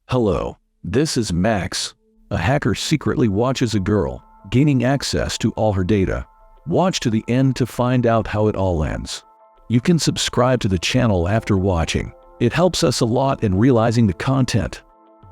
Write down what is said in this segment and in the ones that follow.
Hello, this is Max. A hacker secretly watches a girl, gaining access to all her data. Watch to the end to find out how it all ends. You can subscribe to the channel after watching. It helps us a lot in realizing the content.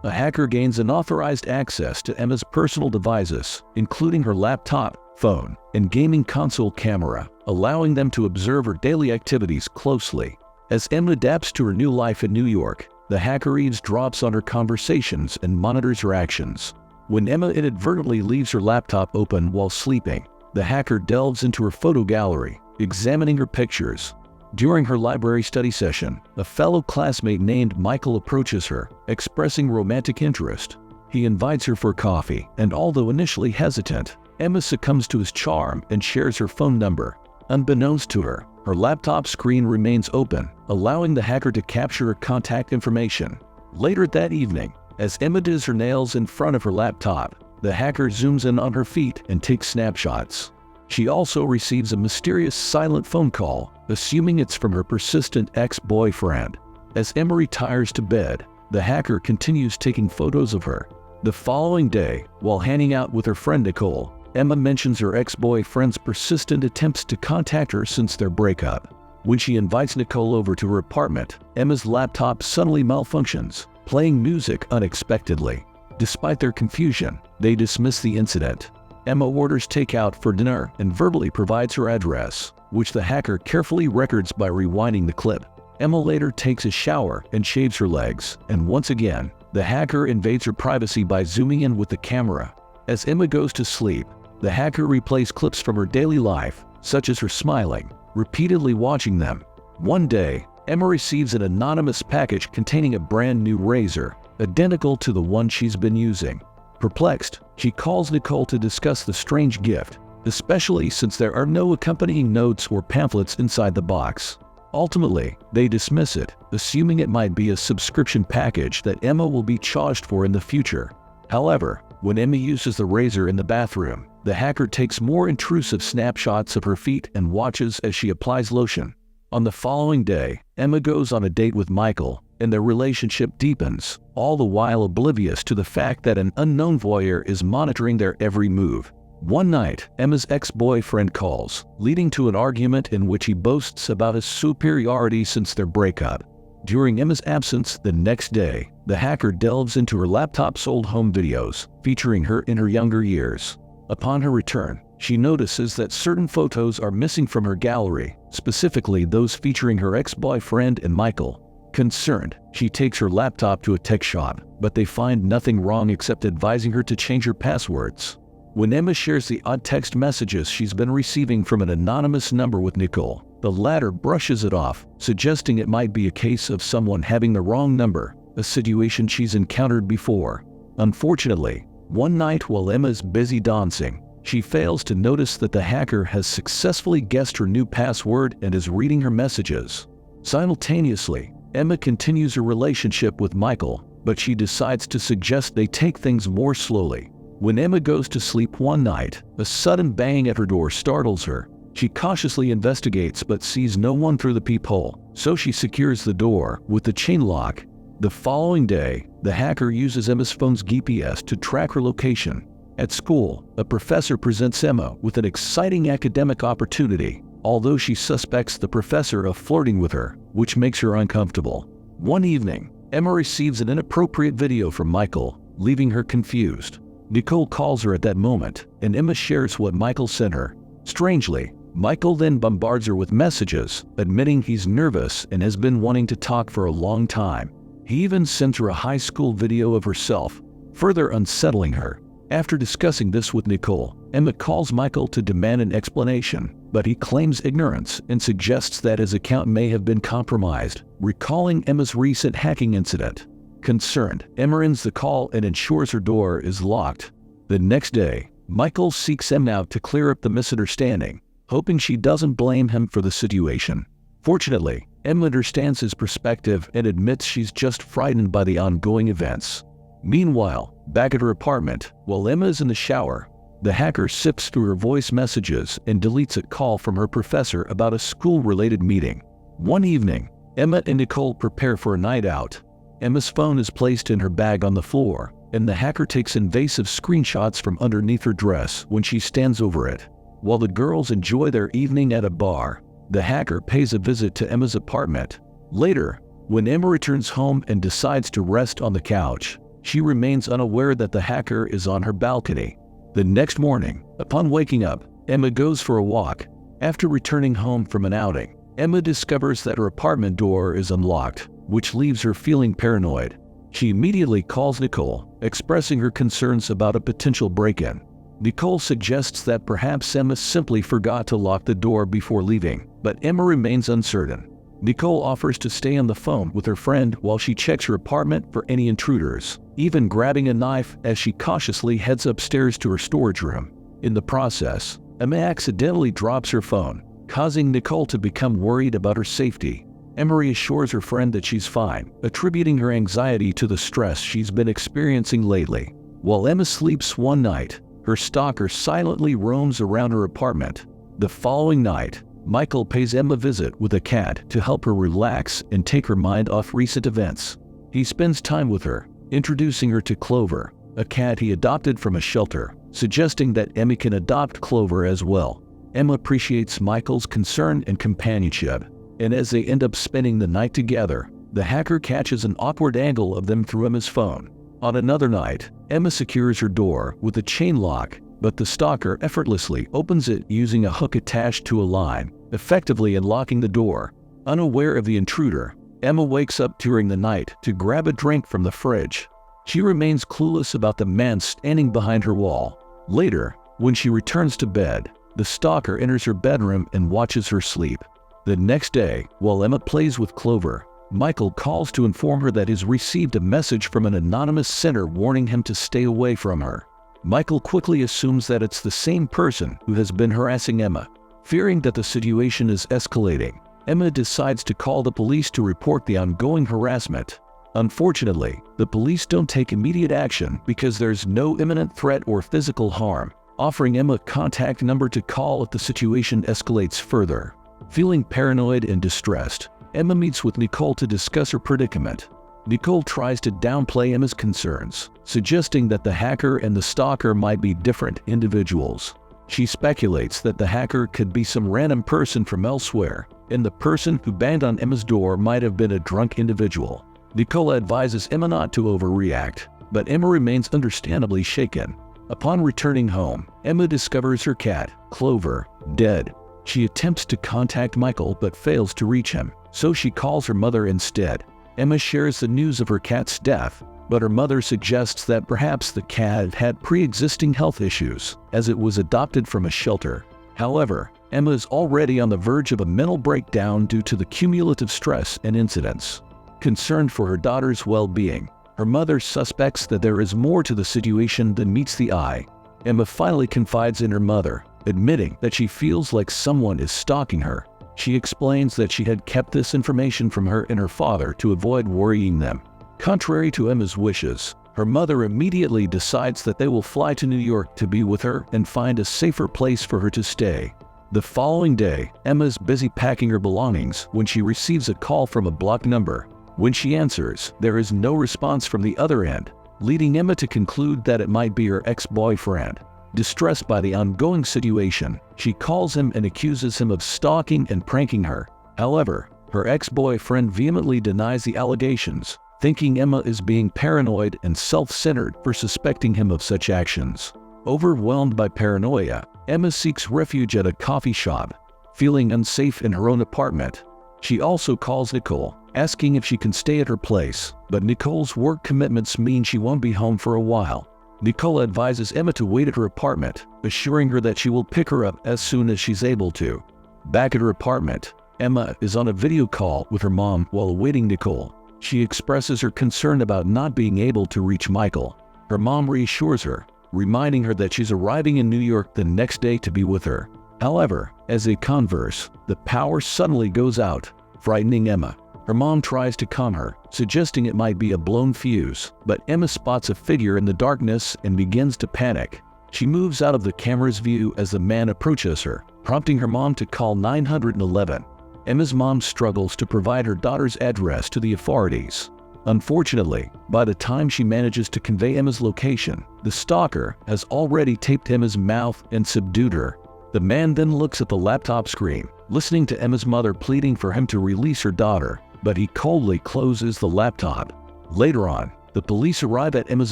A hacker gains unauthorized access to Emma's personal devices, including her laptop, phone, and gaming console camera, allowing them to observe her daily activities closely. As Emma adapts to her new life in New York, the hacker eavesdrops on her conversations and monitors her actions. When Emma inadvertently leaves her laptop open while sleeping, the hacker delves into her photo gallery, examining her pictures. During her library study session, a fellow classmate named Michael approaches her, expressing romantic interest. He invites her for coffee, and although initially hesitant, Emma succumbs to his charm and shares her phone number. Unbeknownst to her, her laptop screen remains open, allowing the hacker to capture her contact information. Later that evening, as Emma does her nails in front of her laptop, the hacker zooms in on her feet and takes snapshots. She also receives a mysterious silent phone call, assuming it's from her persistent ex-boyfriend. As Emma retires to bed, the hacker continues taking photos of her. The following day, while hanging out with her friend Nicole, Emma mentions her ex-boyfriend's persistent attempts to contact her since their breakup. When she invites Nicole over to her apartment, Emma's laptop suddenly malfunctions, playing music unexpectedly. Despite their confusion, they dismiss the incident. Emma orders takeout for dinner and verbally provides her address, which the hacker carefully records by rewinding the clip. Emma later takes a shower and shaves her legs, and once again, the hacker invades her privacy by zooming in with the camera. As Emma goes to sleep, the hacker replays clips from her daily life, such as her smiling, repeatedly watching them. One day, Emma receives an anonymous package containing a brand new razor, identical to the one she's been using. Perplexed, she calls Nicole to discuss the strange gift, especially since there are no accompanying notes or pamphlets inside the box. Ultimately, they dismiss it, assuming it might be a subscription package that Emma will be charged for in the future. However, when Emma uses the razor in the bathroom, the hacker takes more intrusive snapshots of her feet and watches as she applies lotion. On the following day, Emma goes on a date with Michael, and their relationship deepens, all the while oblivious to the fact that an unknown voyeur is monitoring their every move. One night, Emma's ex-boyfriend calls, leading to an argument in which he boasts about his superiority since their breakup. During Emma's absence the next day, the hacker delves into her laptop's old home videos, featuring her in her younger years. Upon her return, she notices that certain photos are missing from her gallery, specifically those featuring her ex-boyfriend and Michael. Concerned, she takes her laptop to a tech shop, but they find nothing wrong except advising her to change her passwords. When Emma shares the odd text messages she's been receiving from an anonymous number with Nicole, the latter brushes it off, suggesting it might be a case of someone having the wrong number, a situation she's encountered before. Unfortunately, one night while Emma is busy dancing, she fails to notice that the hacker has successfully guessed her new password and is reading her messages. Simultaneously, Emma continues her relationship with Michael, but she decides to suggest they take things more slowly. When Emma goes to sleep one night, a sudden bang at her door startles her. She cautiously investigates but sees no one through the peephole, so she secures the door with the chain lock. The following day, the hacker uses Emma's phone's GPS to track her location. At school, a professor presents Emma with an exciting academic opportunity, although she suspects the professor of flirting with her, which makes her uncomfortable. One evening, Emma receives an inappropriate video from Michael, leaving her confused. Nicole calls her at that moment, and Emma shares what Michael sent her. Strangely, Michael then bombards her with messages, admitting he's nervous and has been wanting to talk for a long time. He even sends her a high school video of herself, further unsettling her. After discussing this with Nicole, Emma calls Michael to demand an explanation, but he claims ignorance and suggests that his account may have been compromised, recalling Emma's recent hacking incident. Concerned, Emma ends the call and ensures her door is locked. The next day, Michael seeks Emma out to clear up the misunderstanding, hoping she doesn't blame him for the situation. Fortunately, Emma understands his perspective and admits she's just frightened by the ongoing events. Meanwhile, back at her apartment, while Emma is in the shower, the hacker sifts through her voice messages and deletes a call from her professor about a school-related meeting. One evening, Emma and Nicole prepare for a night out. Emma's phone is placed in her bag on the floor, and the hacker takes invasive screenshots from underneath her dress when she stands over it. While the girls enjoy their evening at a bar, the hacker pays a visit to Emma's apartment. Later, when Emma returns home and decides to rest on the couch, she remains unaware that the hacker is on her balcony. The next morning, upon waking up, Emma goes for a walk. After returning home from an outing, Emma discovers that her apartment door is unlocked, which leaves her feeling paranoid. She immediately calls Nicole, expressing her concerns about a potential break-in. Nicole suggests that perhaps Emma simply forgot to lock the door before leaving, but Emma remains uncertain. Nicole offers to stay on the phone with her friend while she checks her apartment for any intruders, even grabbing a knife as she cautiously heads upstairs to her storage room. In the process, Emma accidentally drops her phone, causing Nicole to become worried about her safety. Emma reassures her friend that she's fine, attributing her anxiety to the stress she's been experiencing lately. While Emma sleeps one night, her stalker silently roams around her apartment. The following night, Michael pays Emma a visit with a cat to help her relax and take her mind off recent events. He spends time with her, introducing her to Clover, a cat he adopted from a shelter, suggesting that Emma can adopt Clover as well. Emma appreciates Michael's concern and companionship, and as they end up spending the night together, the hacker catches an awkward angle of them through Emma's phone. On another night, Emma secures her door with a chain lock, but the stalker effortlessly opens it using a hook attached to a line, effectively unlocking the door. Unaware of the intruder, Emma wakes up during the night to grab a drink from the fridge. She remains clueless about the man standing behind her wall. Later, when she returns to bed, the stalker enters her bedroom and watches her sleep. The next day, while Emma plays with Clover, Michael calls to inform her that he's received a message from an anonymous sender warning him to stay away from her. Michael quickly assumes that it's the same person who has been harassing Emma. Fearing that the situation is escalating, Emma decides to call the police to report the ongoing harassment. Unfortunately, the police don't take immediate action because there's no imminent threat or physical harm, offering Emma a contact number to call if the situation escalates further. Feeling paranoid and distressed, Emma meets with Nicole to discuss her predicament. Nicole tries to downplay Emma's concerns, suggesting that the hacker and the stalker might be different individuals. She speculates that the hacker could be some random person from elsewhere, and the person who banged on Emma's door might have been a drunk individual. Nicole advises Emma not to overreact, but Emma remains understandably shaken. Upon returning home, Emma discovers her cat, Clover, dead. She attempts to contact Michael but fails to reach him, so she calls her mother instead. Emma shares the news of her cat's death, but her mother suggests that perhaps the cat had pre-existing health issues, as it was adopted from a shelter. However, Emma is already on the verge of a mental breakdown due to the cumulative stress and incidents. Concerned for her daughter's well-being, her mother suspects that there is more to the situation than meets the eye. Emma finally confides in her mother, admitting that she feels like someone is stalking her. She explains that she had kept this information from her and her father to avoid worrying them. Contrary to Emma's wishes, her mother immediately decides that they will fly to New York to be with her and find a safer place for her to stay. The following day, Emma is busy packing her belongings when she receives a call from a blocked number. When she answers, there is no response from the other end, leading Emma to conclude that it might be her ex-boyfriend. Distressed by the ongoing situation, she calls him and accuses him of stalking and pranking her. However, her ex-boyfriend vehemently denies the allegations, thinking Emma is being paranoid and self-centered for suspecting him of such actions. Overwhelmed by paranoia, Emma seeks refuge at a coffee shop, feeling unsafe in her own apartment. She also calls Nicole, asking if she can stay at her place, but Nicole's work commitments mean she won't be home for a while. Nicole advises Emma to wait at her apartment, assuring her that she will pick her up as soon as she's able to. Back at her apartment, Emma is on a video call with her mom while awaiting Nicole. She expresses her concern about not being able to reach Michael. Her mom reassures her, reminding her that she's arriving in New York the next day to be with her. However, as they converse, the power suddenly goes out, frightening Emma. Her mom tries to calm her, suggesting it might be a blown fuse, but Emma spots a figure in the darkness and begins to panic. She moves out of the camera's view as the man approaches her, prompting her mom to call 911. Emma's mom struggles to provide her daughter's address to the authorities. Unfortunately, by the time she manages to convey Emma's location, the stalker has already taped Emma's mouth and subdued her. The man then looks at the laptop screen, listening to Emma's mother pleading for him to release her daughter, but he coldly closes the laptop. Later on, the police arrive at Emma's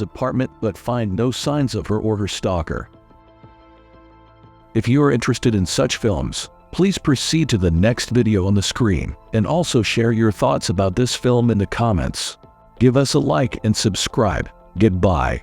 apartment but find no signs of her or her stalker. If you are interested in such films, please proceed to the next video on the screen and also share your thoughts about this film in the comments. Give us a like and subscribe. Goodbye.